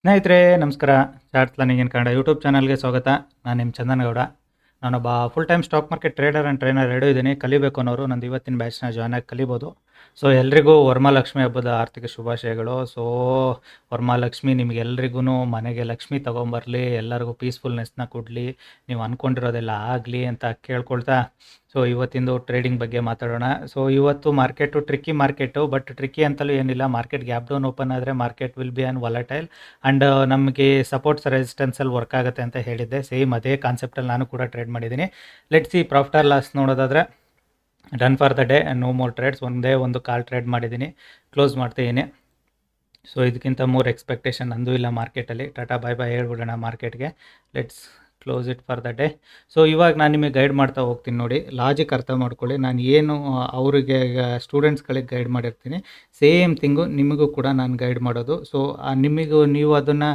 ಸ್ನೇಹಿತರೆ ನಮಸ್ಕಾರ. Charts learning in Kannada YouTube ಚಾನಲ್ಗೆ ಸ್ವಾಗತ. ನಾನು ನಿಮ್ಮ ಚಂದನಗೌಡ. ನಾನೊಬ್ಬ full time stock market trader and trainer ಎರಡೂ ಇದ್ದೀನಿ. ಕಲಿಬೇಕು ಅನ್ನೋರು ನಂದು ಇವತ್ತಿನ ಬ್ಯಾಚ್ನ ಜಾಯ್ನ್ ಆಗಿ ಕಲಿಬೋದು. ಸೊ ಎಲ್ರಿಗೂ ವರಮಹಾಲಕ್ಷ್ಮಿ ಹಬ್ಬದ ಆರ್ಥಿಕ ಶುಭಾಶಯಗಳು. ಸೊ ವರಮಹಾಲಕ್ಷ್ಮಿ ನಿಮಗೆಲ್ರಿಗೂ ಮನೆಗೆ ಲಕ್ಷ್ಮಿ ತೊಗೊಂಬರಲಿ, ಎಲ್ಲರಿಗೂ ಪೀಸ್ಫುಲ್ನೆಸ್ನ ಕೊಡಲಿ, ನೀವು ಅಂದ್ಕೊಂಡಿರೋದೆಲ್ಲ ಆಗಲಿ ಅಂತ ಕೇಳ್ಕೊಳ್ತಾ ಸೊ ಇವತ್ತಿಂದು ಟ್ರೇಡಿಂಗ್ ಬಗ್ಗೆ ಮಾತಾಡೋಣ. ಸೊ ಇವತ್ತು market tricky market, but tricky ಅಂತಲೂ ಏನಿಲ್ಲ. ಮಾರ್ಕೆಟ್ ಗ್ಯಾಪ್ ಡೌನ್ ಓಪನ್ ಆದರೆ market will be on volatile and ನಮಗೆ ಸಪೋರ್ಟ್ಸ್ ರೆಸಿಸ್ಟೆನ್ಸಲ್ಲಿ ವರ್ಕ್ ಆಗುತ್ತೆ ಅಂತ ಹೇಳಿದ್ದೆ. ಸೇಮ್ ಅದೇ ಕಾನ್ಸೆಪ್ಟಲ್ಲಿ ನಾನು ಕೂಡ ಟ್ರೇಡ್ ಮಾಡಿದ್ದೀನಿ. Let's see profit or loss ನೋಡೋದಾದರೆ done for the day and no more trades. ಒಂದೇ ಒಂದು ಕಾಲ್ ಟ್ರೇಡ್ ಮಾಡಿದ್ದೀನಿ, ಕ್ಲೋಸ್ ಮಾಡ್ತಿದ್ದೀನಿ. ಸೊ ಇದಕ್ಕಿಂತ ಮೂರು ಎಕ್ಸ್ಪೆಕ್ಟೇಷನ್ ನಂದು ಇಲ್ಲ ಮಾರ್ಕೆಟಲ್ಲಿ. ಟಾಟಾ ಬೈ ಬೈ ಹೇಳ್ಬಿಡೋಣ ಮಾರ್ಕೆಟ್ಗೆ. Let's close it for the day. So ಇವಾಗ ನಾನು ನಿಮಗೆ ಗೈಡ್ ಮಾಡ್ತಾ ಹೋಗ್ತೀನಿ ನೋಡಿ. ಲಾಜಿಕ್ ಅರ್ಥ ಮಾಡ್ಕೊಳ್ಳಿ. ನಾನು ಏನು ಅವರಿಗೆ ಸ್ಟೂಡೆಂಟ್ಸ್ಗಳಿಗೆ ಗೈಡ್ ಮಾಡಿರ್ತೀನಿ, ಸೇಮ್ ಥಿಂಗು ನಿಮಗೂ ಕೂಡ ನಾನು ಗೈಡ್ ಮಾಡೋದು. ಸೊ ನಿಮಗೂ ನೀವು ಅದನ್ನು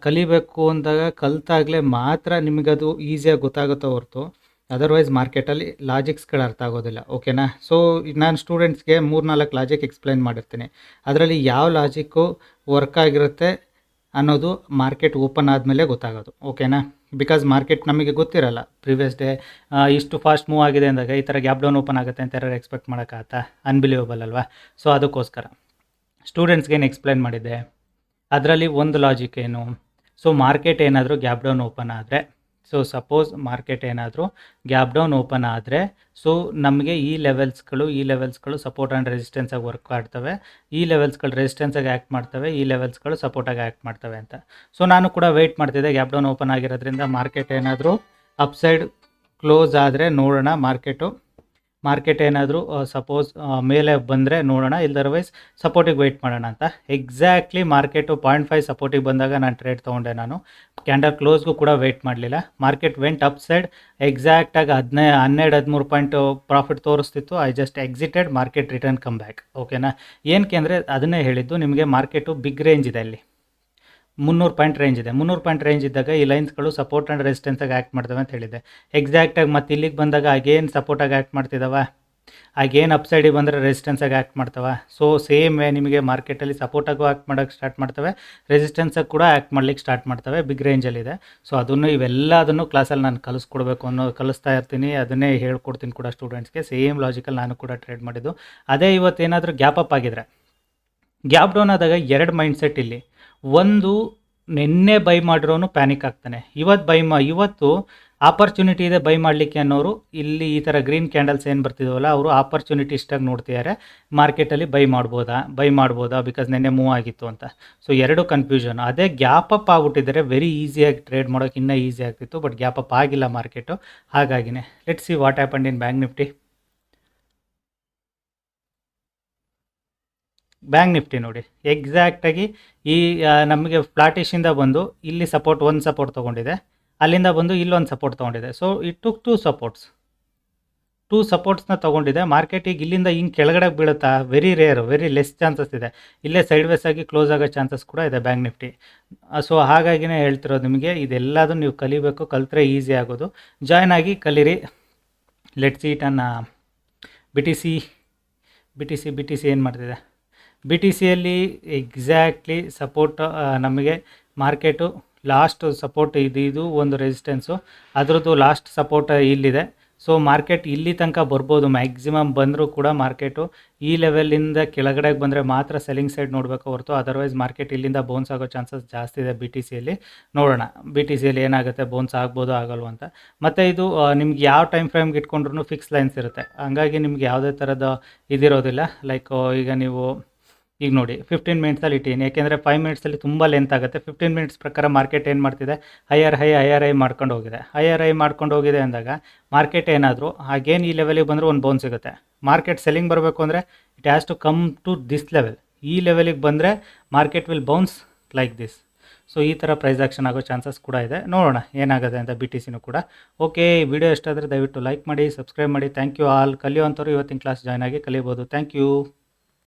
ಕಲಿಬೇಕು ಅಂದಾಗ ಕಲ್ತಾಗಲೇ ಮಾತ್ರ ನಿಮಗದು ಈಸಿಯಾಗಿ ಗೊತ್ತಾಗುತ್ತೋ ಹೊರತು ಅದರ್ವೈಸ್ ಮಾರ್ಕೆಟಲ್ಲಿ ಲಾಜಿಕ್ಸ್ಗಳು ಅರ್ಥ ಆಗೋದಿಲ್ಲ. ಓಕೆನಾ? ಸೊ ನಾನು ಸ್ಟೂಡೆಂಟ್ಸ್ಗೆ 3-4 ಲಾಜಿಕ್ ಎಕ್ಸ್ಪ್ಲೈನ್ ಮಾಡಿರ್ತೀನಿ. ಅದರಲ್ಲಿ ಯಾವ ಲಾಜಿಕ್ಕು ವರ್ಕ್ ಆಗಿರುತ್ತೆ ಅನ್ನೋದು ಮಾರ್ಕೆಟ್ ಓಪನ್ ಆದಮೇಲೆ ಗೊತ್ತಾಗೋದು. ಓಕೆನಾ? ಬಿಕಾಸ್ ಮಾರ್ಕೆಟ್ ನಮಗೆ ಗೊತ್ತಿರಲ್ಲ. ಪ್ರಿವಿಯಸ್ ಡೇ ಇಷ್ಟು ಫಾಸ್ಟ್ ಮೂವ್ ಆಗಿದೆ ಅಂದಾಗ ಈ ಥರ ಗ್ಯಾಪ್ ಡೌನ್ ಓಪನ್ ಆಗುತ್ತೆ ಅಂತ ಯಾರು ಎಕ್ಸ್ಪೆಕ್ಟ್ ಮಾಡೋಕ್ಕಾಗತ್ತಾ? ಅನ್ಬಿಲೀವಬಲ್ ಅಲ್ವಾ? ಸೊ ಅದಕ್ಕೋಸ್ಕರ ಸ್ಟೂಡೆಂಟ್ಸ್ಗೇನು ಎಕ್ಸ್ಪ್ಲೈನ್ ಮಾಡಿದ್ದೆ, ಅದರಲ್ಲಿ ಒಂದು ಲಾಜಿಕ್ ಏನು. ಸೊ ಮಾರ್ಕೆಟ್ ಏನಾದರೂ ಗ್ಯಾಪ್ ಡೌನ್ ಓಪನ್ ಆದರೆ, ಸೊ ಸಪೋಸ್ ಮಾರ್ಕೆಟ್ ಏನಾದರೂ ಗ್ಯಾಪ್ ಡೌನ್ ಓಪನ್ ಆದರೆ ಸೊ ನಮಗೆ ಈ ಲೆವೆಲ್ಸ್ಗಳು ಸಪೋರ್ಟ್ ಆ್ಯಂಡ್ ರೆಸಿಸ್ಟೆನ್ಸಾಗಿ ವರ್ಕ್ ಮಾಡ್ತವೆ, ಈ ಲೆವೆಲ್ಸ್ಗಳು ರೆಸಿಸ್ಟೆನ್ಸಾಗಿ ಆ್ಯಕ್ಟ್ ಮಾಡ್ತವೆ, ಈ ಲೆವೆಲ್ಸ್ಗಳು ಸಪೋರ್ಟಾಗಿ ಆ್ಯಕ್ಟ್ ಮಾಡ್ತವೆ ಅಂತ. ಸೊ ನಾನು ಕೂಡ ವೆಯ್ಟ್ ಮಾಡ್ತಿದ್ದೆ. ಗ್ಯಾಪ್ ಡೌನ್ ಓಪನ್ ಆಗಿರೋದ್ರಿಂದ ಮಾರ್ಕೆಟ್ ಏನಾದರೂ ಅಪ್ಸೈಡ್ ಕ್ಲೋಸ್ ಆದರೆ ನೋಡೋಣ. ಮಾರ್ಕೆಟ್ ಏನಾದರೂ ಸಪೋಸ್ ಮೇಲೆ ಬಂದರೆ ನೋಡೋಣ, ಇಲ್ದರ್ವೈಸ್ ಸಪೋರ್ಟಿಗೆ ವೆಯ್ಟ್ ಮಾಡೋಣ ಅಂತ. ಎಕ್ಸಾಕ್ಟ್ಲಿ ಮಾರ್ಕೆಟು 0.5 ಸಪೋರ್ಟಿಗೆ ಬಂದಾಗ ನಾನು ಟ್ರೇಡ್ ತೊಗೊಂಡೆ. ನಾನು ಕ್ಯಾಂಡಲ್ ಕ್ಲೋಸ್ಗೂ ಕೂಡ ವೆಯ್ಟ್ ಮಾಡಲಿಲ್ಲ. ಮಾರ್ಕೆಟ್ ವೆಂಟ್ ಅಪ್ ಸೈಡ್ ಎಕ್ಸಾಕ್ಟಾಗಿ 12-13 ಪಾಯಿಂಟ್ ಪ್ರಾಫಿಟ್ ತೋರಿಸ್ತಿತ್ತು. I just excited, market return come back. ಓಕೆನಾ? ಏನಕ್ಕೆ ಅಂದರೆ ಅದನ್ನೇ ಹೇಳಿದ್ದು ನಿಮಗೆ, ಮಾರ್ಕೆಟು ಬಿಗ್ ರೇಂಜ್ ಇದೆ, ಅಲ್ಲಿ 300 ಪಾಯಿಂಟ್ ರೇಂಜ್ ಇದೆ. 300 ಪಾಯಿಂಟ್ ರೇಂಜ್ ಇದ್ದಾಗ ಈ ಲೈನ್ಸ್ಗಳು ಸಪೋರ್ಟ್ ಆ್ಯಂಡ್ ರೆಸಿಸ್ಟೆನ್ಸಾಗಿ ಆ್ಯಕ್ಟ್ ಮಾಡ್ತವೆ ಅಂತ ಹೇಳಿದೆ. ಎಕ್ಸಾಕ್ಟಾಗಿ ಮತ್ತೆ ಇಲ್ಲಿಗೆ ಬಂದಾಗ ಅಗೇನ್ ಸಪೋರ್ಟಾಗಿ ಆ್ಯಕ್ಟ್ ಮಾಡ್ತಿದ್ದಾವ, ಅಗೇನ್ ಅಪ್ಸೈಡಿಗೆ ಬಂದರೆ ರೆಸಿಸ್ಟೆನ್ಸಾಗಿ ಆ್ಯಕ್ಟ್ ಮಾಡ್ತವೆ. ಸೊ ಸೇಮ್ ವೇ ನಿಮಗೆ ಮಾರ್ಕೆಟಲ್ಲಿ ಸಪೋರ್ಟಾಗೂ ಆ್ಯಕ್ಟ್ ಮಾಡೋಕ್ಕೆ ಸ್ಟಾರ್ಟ್ ಮಾಡ್ತವೆ, ರೆಸಿಸ್ಟೆನ್ಸಾಗಿ ಕೂಡ ಆ್ಯಕ್ಟ್ ಮಾಡ್ಲಿಕ್ಕೆ ಸ್ಟಾರ್ಟ್ ಮಾಡ್ತವೆ. ಬಿಗ್ ರೇಂಜಲ್ಲಿದೆ. ಸೊ ಇವೆಲ್ಲದನ್ನು ಕ್ಲಾಸಲ್ಲಿ ನಾನು ಕಲಿಸ್ತಾ ಇರ್ತೀನಿ. ಅದನ್ನೇ ಹೇಳ್ಕೊಡ್ತೀನಿ ಕೂಡ ಸ್ಟೂಡೆಂಟ್ಸ್ಗೆ. ಸೇಮ್ ಲಾಜಿಕಲ್ಲಿ ನಾನು ಕೂಡ ಟ್ರೇಡ್ ಮಾಡಿದ್ದು. ಅದೇ ಇವತ್ತೇನಾದರೂ ಗ್ಯಾಪ್ ಅಪ್ ಆಗಿದ್ರೆ, ಗ್ಯಾಪ್ ಡೌನ್ ಆದಾಗ 2 ಮೈಂಡ್ ಸೆಟ್ ಇಲ್ಲಿ. ಒಂದು, ನಿನ್ನೆ ಬೈ ಮಾಡಿರೋನು ಪ್ಯಾನಿಕ್ ಆಗ್ತಾನೆ. ಇವತ್ತು ಆಪರ್ಚುನಿಟಿ ಇದೆ ಬೈ ಮಾಡಲಿಕ್ಕೆ ಅನ್ನೋರು ಇಲ್ಲಿ ಈ ಥರ ಗ್ರೀನ್ ಕ್ಯಾಂಡಲ್ಸ್ ಏನು ಬರ್ತಿದ್ದಾವಲ್ಲ, ಅವರು ಆಪರ್ಚುನಿಟಿ ಇಷ್ಟಾಗಿ ನೋಡ್ತಿದ್ದಾರೆ. ಮಾರ್ಕೆಟಲ್ಲಿ ಬೈ ಮಾಡ್ಬೋದಾ ಬಿಕಾಸ್ ನಿನ್ನೆ ಮೂವ್ ಆಗಿತ್ತು ಅಂತ. So 2 confusion. ಅದೇ ಗ್ಯಾಪ್ ಅಪ್ ಆಗ್ಬಿಟ್ಟಿದ್ದಾರೆ ವೆರಿ ಈಸಿಯಾಗಿ ಟ್ರೇಡ್ ಮಾಡೋಕ್ಕೆ ಇನ್ನೂ ಈಸಿ ಆಗ್ತಿತ್ತು. ಬಟ್ ಗ್ಯಾಪ್ ಅಪ್ ಆಗಿಲ್ಲ ಮಾರ್ಕೆಟು, ಹಾಗಾಗಿನೇ. Let's see what happened in bank Nifty ನೋಡಿ. ಎಕ್ಸಾಕ್ಟಾಗಿ ಈ ನಮಗೆ ಫ್ಲಾಟಿಶಿಂದ ಬಂದು ಇಲ್ಲಿ ಒಂದು ಸಪೋರ್ಟ್ ತೊಗೊಂಡಿದೆ, ಅಲ್ಲಿಂದ ಬಂದು ಇಲ್ಲೊಂದು ಸಪೋರ್ಟ್ ತೊಗೊಂಡಿದೆ. ಸೊ ಇಟ್ ಟುಕ್ 2 ಸಪೋರ್ಟ್ಸ್ನ ತೊಗೊಂಡಿದೆ. ಮಾರ್ಕೆಟ್ ಈಗ ಇಲ್ಲಿಂದ ಹಿಂಗೆ ಕೆಳಗಡೆ ಬೀಳುತ್ತಾ? Very rare, very less chances ಇದೆ. ಇಲ್ಲೇ ಸೈಡ್ವೇಸ್ ಆಗಿ ಕ್ಲೋಸ್ ಆಗೋ ಚಾನ್ಸಸ್ ಕೂಡ ಇದೆ ಬ್ಯಾಂಕ್ ನಿಫ್ಟಿ. ಸೊ ಹಾಗಾಗಿನೇ ಹೇಳ್ತಿರೋದು ನಿಮಗೆ, ಇದೆಲ್ಲದೂ ನೀವು ಕಲಿಬೇಕು. ಕಲಿತ್ರೆ ಈಸಿ ಆಗೋದು. ಜಾಯ್ನ್ ಆಗಿ ಕಲೀರಿ. ಲೆಟ್ಸ್ ಇಟ್ ಅನ್ನ ಬಿ ಟಿ ಸಿ ಏನು ಮಾಡ್ತಿದೆ? ಬಿ ಟಿ ಸಿಯಲ್ಲಿ ಎಕ್ಸಾಕ್ಟ್ಲಿ ಸಪೋರ್ಟ್ ನಮಗೆ ಮಾರ್ಕೆಟು ಲಾಸ್ಟ್ ಸಪೋರ್ಟ್ ಇದು ಒಂದು ರೆಸಿಸ್ಟೆನ್ಸು, ಅದರದ್ದು ಲಾಸ್ಟ್ ಸಪೋರ್ಟ್ ಇಲ್ಲಿದೆ. ಸೊ ಮಾರ್ಕೆಟ್ ಇಲ್ಲಿ ತನಕ ಬರ್ಬೋದು, ಮ್ಯಾಕ್ಸಿಮಮ್ ಬಂದರೂ ಕೂಡ ಮಾರ್ಕೆಟು ಈ ಲೆವೆಲಿಂದ ಕೆಳಗಡೆಗೆ ಬಂದರೆ ಮಾತ್ರ ಸೆಲ್ಲಿಂಗ್ ಸೈಡ್ ನೋಡಬೇಕು ಹೊರತು ಅದರ್ವೈಸ್ ಮಾರ್ಕೆಟ್ ಇಲ್ಲಿಂದ ಬೌನ್ಸ್ ಆಗೋ ಚಾನ್ಸಸ್ ಜಾಸ್ತಿ ಇದೆ ಬಿ ಟಿ ಸಿಯಲ್ಲಿ. ನೋಡೋಣ ಬಿ ಟಿ ಸಿಯಲ್ಲಿ ಏನಾಗುತ್ತೆ, ಬೌನ್ಸ್ ಆಗ್ಬೋದು ಆಗಲ್ವ ಅಂತ. ಮತ್ತು ಇದು ನಿಮ್ಗೆ ಯಾವ ಟೈಮ್ ಫ್ರೇಮ್ಗೆ ಇಟ್ಕೊಂಡ್ರೂ ಫಿಕ್ಸ್ ಲೈನ್ಸ್ ಇರುತ್ತೆ. ಹಂಗಾಗಿ ನಿಮ್ಗೆ ಯಾವುದೇ ಥರದ ಇದಿರೋದಿಲ್ಲ. ಲೈಕ್ ಈಗ ನೀವು ಈಗ ನೋಡಿ 15 ಮಿನಿಟ್ಸಲ್ಲಿ ಇಟ್ಟೀನಿ, ಯಾಕೆಂದರೆ 5 ಮಿನಿಟ್ಸಲ್ಲಿ ತುಂಬ ಲೆಂತ್ ಆಗುತ್ತೆ. 15 ಮಿನಿಟ್ಸ್ ಪ್ರಕಾರ ಮಾರ್ಕೆಟ್ ಏನು ಮಾಡ್ತಿದೆ, ಹೈಯರ್ ಹೈ ಮಾಡ್ಕೊಂಡು ಹೋಗಿದೆ ಅಂದಾಗ ಮಾರ್ಕೆಟ್ ಏನಾದರೂ ಹಾಗೇನು ಈ ಲೆವೆಲಿಗೆ ಬಂದರೂ ಒಂದು ಬೌನ್ಸ್ ಸಿಗುತ್ತೆ. ಮಾರ್ಕೆಟ್ ಸೆಲ್ಲಿಂಗ್ ಬರಬೇಕು ಅಂದರೆ it has to come to this level. ಈ ಲೆವೆಲಿಗೆ ಬಂದರೆ market will bounce like this. So ಈ ಥರ ಪ್ರೈಸ್ ಆಕ್ಷನ್ ಆಗೋ ಚಾನ್ಸಸ್ ಕೂಡ ಇದೆ. ನೋಡೋಣ ಏನಾಗುತ್ತೆ ಅಂತ ಬಿ ಟಿ ಸಿನೂ ಕೂಡ. ಓಕೆ, ವಿಡಿಯೋ ಎಷ್ಟಾದರೆ ದಯವಿಟ್ಟು ಲೈಕ್ ಮಾಡಿ, ಸಬ್ಸ್ಕ್ರೈಬ್ ಮಾಡಿ. Thank you all. ಕಲಿಯುವಂಥವ್ರು ಇವತ್ತಿನ ಕ್ಲಾಸ್ ಜಾಯ್ನ್ ಆಗಿ ಕಲಿಬೋದು. Thank you.